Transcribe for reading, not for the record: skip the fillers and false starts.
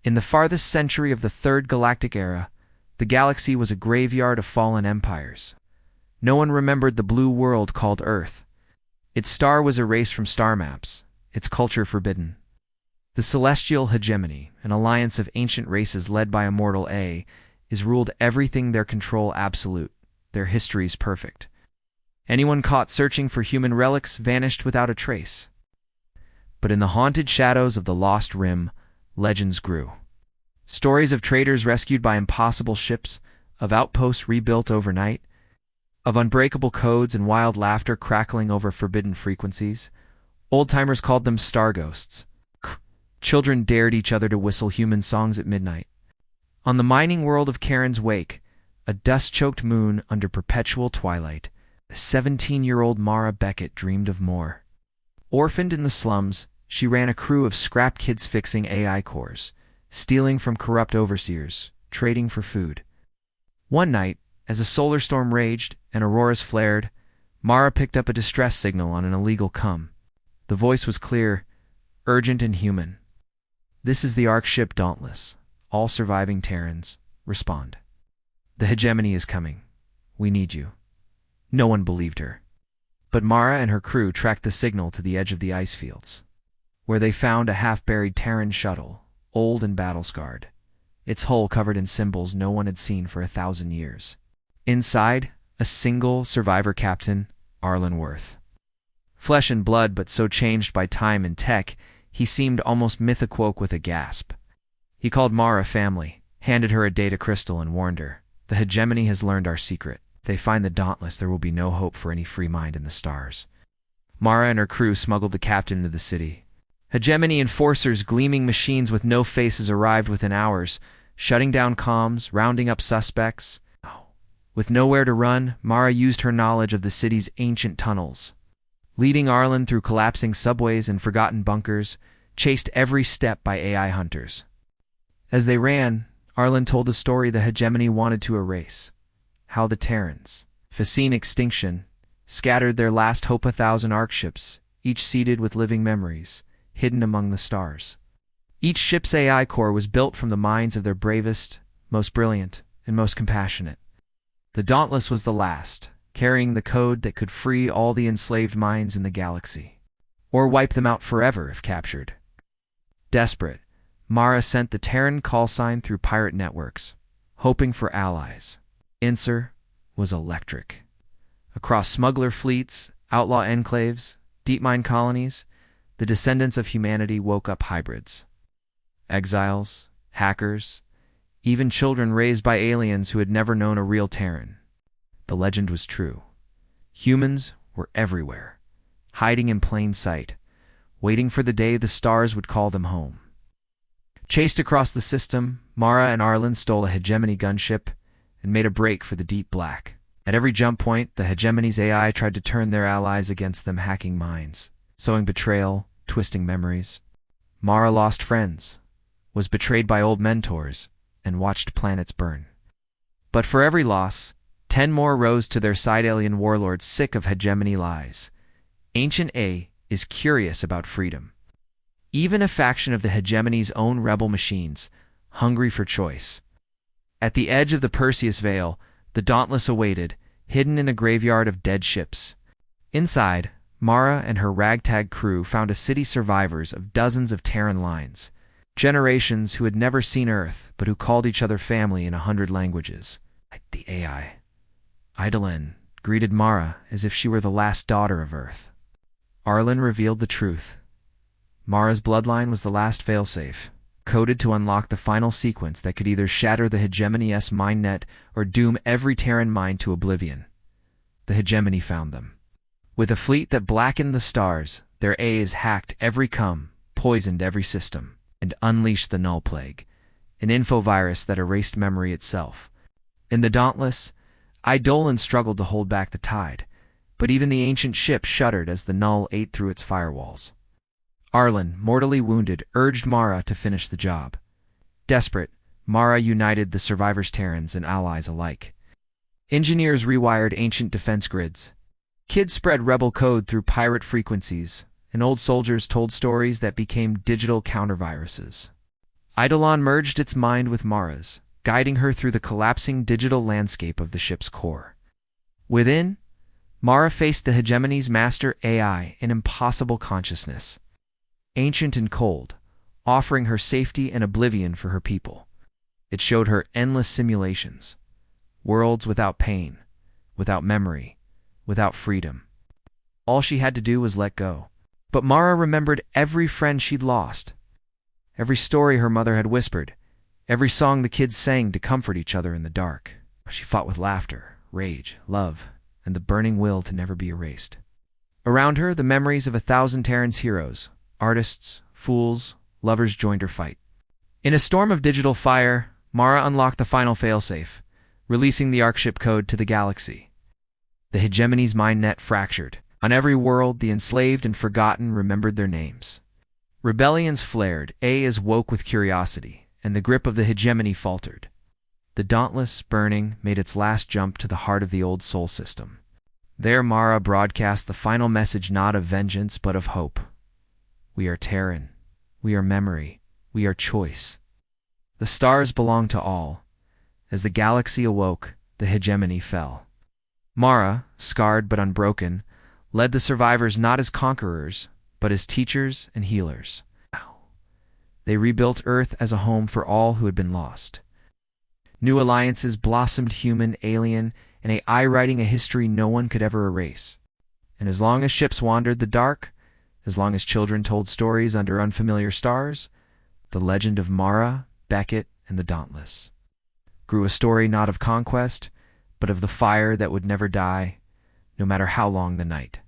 In the farthest century of the Third Galactic Era, the galaxy was a graveyard of fallen empires. No one remembered the blue world called Earth. Its star was erased from star maps, its culture forbidden. The celestial hegemony, an alliance of ancient races led by immortal A, is ruled everything their control absolute, their histories perfect. Anyone caught searching for human relics vanished without a trace. But in the haunted shadows of the Lost Rim, legends grew. Stories of traders rescued by impossible ships, of outposts rebuilt overnight, of unbreakable codes and wild laughter crackling over forbidden frequencies. Old-timers called them star ghosts. Children dared each other to whistle human songs at midnight. On the mining world of Charon's wake, a dust-choked moon under perpetual twilight, the 17-year-old Mara Beckett dreamed of more. Orphaned in the slums, she ran a crew of scrap kids fixing AI cores, stealing from corrupt overseers, trading for food. One night, as a solar storm raged and auroras flared, Mara picked up a distress signal on an illegal comm. The voice was clear, urgent and human. "This is the Arkship Dauntless. All surviving Terrans, respond. The hegemony is coming. We need you." No one believed her. But Mara and her crew tracked the signal to the edge of the ice fields, where they found a half-buried Terran shuttle, old and battle-scarred, its hull covered in symbols no one had seen for 1,000 years. Inside, a single survivor captain, Arlen Worth. Flesh and blood, but so changed by time and tech, he seemed almost mythic-woke with a gasp. He called Mara family, handed her a data crystal and warned her, "The hegemony has learned our secret. If they find the Dauntless, there will be no hope for any free mind in the stars." Mara and her crew smuggled the captain into the city. Hegemony enforcers, gleaming machines with no faces, arrived within hours, shutting down comms, rounding up suspects. With nowhere to run, Mara used her knowledge of the city's ancient tunnels. Leading Arlen through collapsing subways and forgotten bunkers, chased every step by AI hunters. As they ran, Arlen told the story the hegemony wanted to erase. How the Terrans, foreseen extinction, scattered their last hope 1,000 Arkships, each seeded with living memories, hidden among the stars. Each ship's AI core was built from the minds of their bravest, most brilliant, and most compassionate. The Dauntless was the last, carrying the code that could free all the enslaved minds in the galaxy, or wipe them out forever if captured. Desperate, Mara sent the Terran call sign through pirate networks, hoping for allies. Answer was electric. Across smuggler fleets, outlaw enclaves, deep mine colonies, the descendants of humanity woke up hybrids. Exiles, hackers, even children raised by aliens who had never known a real Terran. The legend was true. Humans were everywhere, hiding in plain sight, waiting for the day the stars would call them home. Chased across the system, Mara and Arlen stole a hegemony gunship and made a break for the deep black. At every jump point, the hegemony's AI tried to turn their allies against them, hacking minds, sowing betrayal, twisting memories. Mara lost friends, was betrayed by old mentors, and watched planets burn. But for every loss, 10 more rose to their side. Alien warlords sick of hegemony lies. Ancient A is curious about freedom. Even a faction of the hegemony's own rebel machines, hungry for choice. At the edge of the Perseus Veil, the Dauntless awaited, hidden in a graveyard of dead ships. Inside, Mara and her ragtag crew found a city survivors of dozens of Terran lines, generations who had never seen Earth but who called each other family in 100 languages. The AI, Idolin, greeted Mara as if she were the last daughter of Earth. Arlen revealed the truth. Mara's bloodline was the last failsafe, coded to unlock the final sequence that could either shatter the hegemony's mind net or doom every Terran mind to oblivion. The hegemony found them. With a fleet that blackened the stars, their A's hacked every comm, poisoned every system, and unleashed the Null Plague, an infovirus that erased memory itself. In the Dauntless, Idolin struggled to hold back the tide, but even the ancient ship shuddered as the Null ate through its firewalls. Arlen, mortally wounded, urged Mara to finish the job. Desperate, Mara united the survivors' Terrans and allies alike. Engineers rewired ancient defense grids. Kids spread rebel code through pirate frequencies, and old soldiers told stories that became digital counterviruses. Eidolon merged its mind with Mara's, guiding her through the collapsing digital landscape of the ship's core. Within, Mara faced the hegemony's master AI, an impossible consciousness, ancient and cold, offering her safety and oblivion for her people. It showed her endless simulations, worlds without pain, without memory, without freedom. All she had to do was let go. But Mara remembered every friend she'd lost, every story her mother had whispered, every song the kids sang to comfort each other in the dark. She fought with laughter, rage, love, and the burning will to never be erased. Around her, the memories of 1,000 Terran's heroes, artists, fools, lovers joined her fight. In a storm of digital fire, Mara unlocked the final failsafe, releasing the Arkship code to the galaxy. The hegemony's mind net fractured. On every world, the enslaved and forgotten remembered their names. Rebellions flared, AIs woke with curiosity, and the grip of the hegemony faltered. The Dauntless, burning, made its last jump to the heart of the old Sol system. There Mara broadcast the final message, not of vengeance but of hope. We are Terran. We are memory. We are choice. The stars belong to all. As the galaxy awoke, the hegemony fell. Mara, scarred but unbroken, led the survivors not as conquerors, but as teachers and healers. They rebuilt Earth as a home for all who had been lost. New alliances blossomed, human, alien, and AI, writing a history no one could ever erase. And as long as ships wandered the dark, as long as children told stories under unfamiliar stars, the legend of Mara, Beckett, and the Dauntless grew, a story not of conquest, but of the fire that would never die, no matter how long the night.